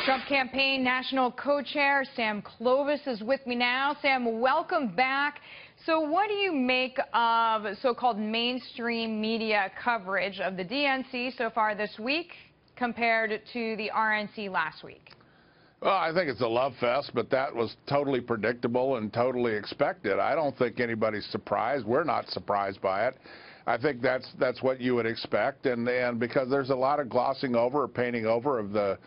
Trump campaign national co-chair Sam Clovis is with me now. Sam, welcome back. So what do you make of so-called mainstream media coverage of the DNC so far this week compared to the RNC last week? Well, I think it's a love fest, but that was totally predictable and totally expected. I don't think anybody's surprised. We're not surprised by it. I think that's what you would expect, and because there's a lot of glossing over or painting over of the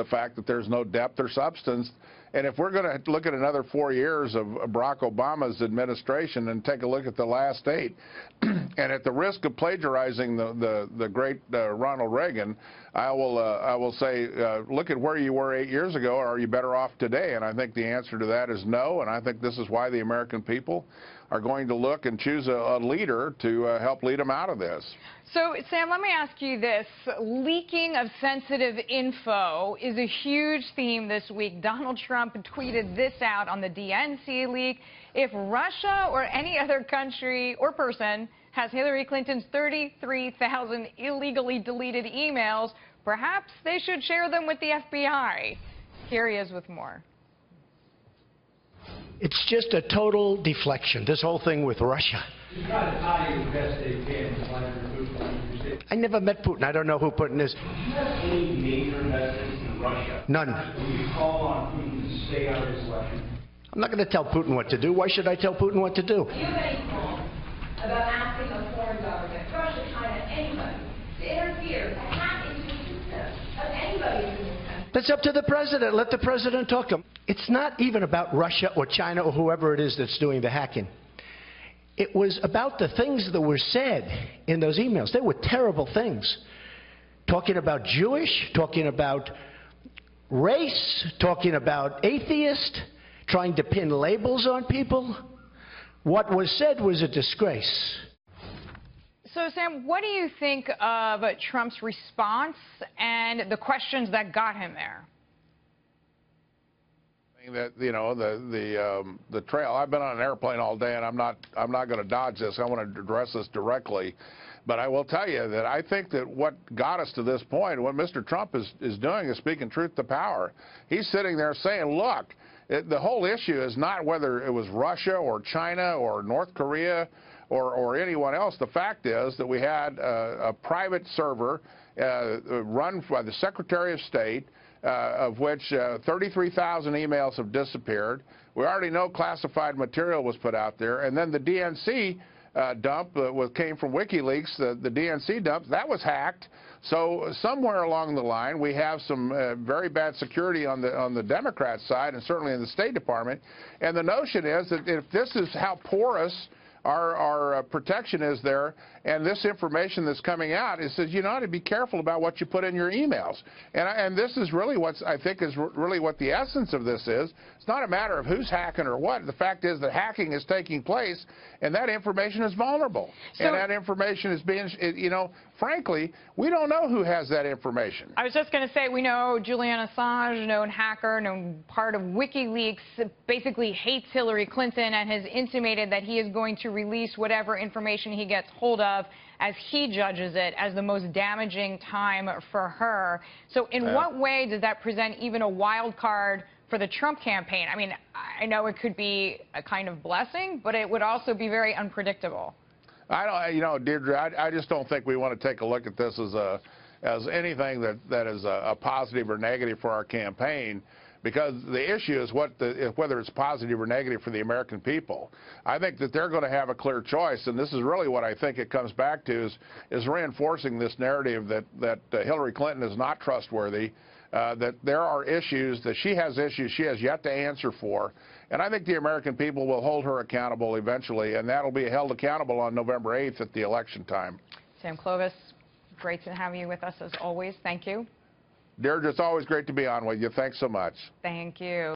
fact that there's no depth or substance. And if we're going to look at another 4 years of Barack Obama's administration and take a look at the last 8, and at the risk of plagiarizing the great Ronald Reagan, I will say, look at where you were 8 years ago. Are you better off today? And I think the answer to that is no. And I think this is why the American people are going to look and choose a leader to help lead them out of this. So, Sam, let me ask you this. Leaking of sensitive info is a huge theme this week. Donald Trump tweeted this out on the DNC leak. If Russia or any other country or person has Hillary Clinton's 33,000 illegally deleted emails, perhaps they should share them with the FBI. Here he is with more. It's just a total deflection, this whole thing with Russia. You try to tie you the best they can to Vladimir Putin. I never met Putin. I don't know who Putin is. Do you have any major investments in Russia? None. Will you call on Putin to stay out of his election? I'm not going to tell Putin what to do. Why should I tell Putin what to do? Do you have any plans about asking a foreign government, Russia, China, anybody, to interfere, to hack into the system of anybody in this country? That's up to the president. Let the president talk to him. It's not even about Russia or China or whoever it is that's doing the hacking. It was about the things that were said in those emails. They were terrible things. Talking about Jewish, talking about race, talking about atheist, trying to pin labels on people. What was said was a disgrace. So, Sam, what do you think of Trump's response and the questions that got him there? That, you know, the trail. I've been on an airplane all day, and I'm not going to dodge this. I want to address this directly, but I will tell you that I think that what got us to this point, what Mr. Trump is doing, is speaking truth to power. He's sitting there saying, look, the whole issue is not whether it was Russia or China or North Korea or anyone else. The fact is that we had a private server run by the Secretary of State, of which 33,000 emails have disappeared. We already know classified material was put out there. And then the DNC dump came from WikiLeaks, the DNC dump, that was hacked. So somewhere along the line, we have some very bad security on the Democrat side, and certainly in the State Department. And the notion is that if this is how porous our protection is there, and this information that's coming out, it says you ought to be careful about what you put in your emails. And this is really what I think is really what the essence of this is. It's not a matter of who's hacking or what. The fact is that hacking is taking place, and that information is vulnerable. So, and that information is being, you know, frankly, we don't know who has that information. I was just going to say, we know Julian Assange, known hacker, known part of WikiLeaks, basically hates Hillary Clinton and has intimated that he is going to release whatever information he gets hold of as he judges it as the most damaging time for her. So in what way does that present even a wild card for the Trump campaign? I mean, I know it could be a kind of blessing, but it would also be very unpredictable. I don't, you know, Deirdre, I just don't think we want to take a look at this as anything that is a positive or negative for our campaign, because the issue is whether it's positive or negative for the American people. I think that they're going to have a clear choice, and this is really what I think it comes back to is reinforcing this narrative that Hillary Clinton is not trustworthy, that there are issues, that she has issues she has yet to answer for. And I think the American people will hold her accountable eventually, and that'll be held accountable on November 8th at the election time. Sam Clovis, great to have you with us as always. Thank you. Deirdre, it's always great to be on with you. Thanks so much. Thank you.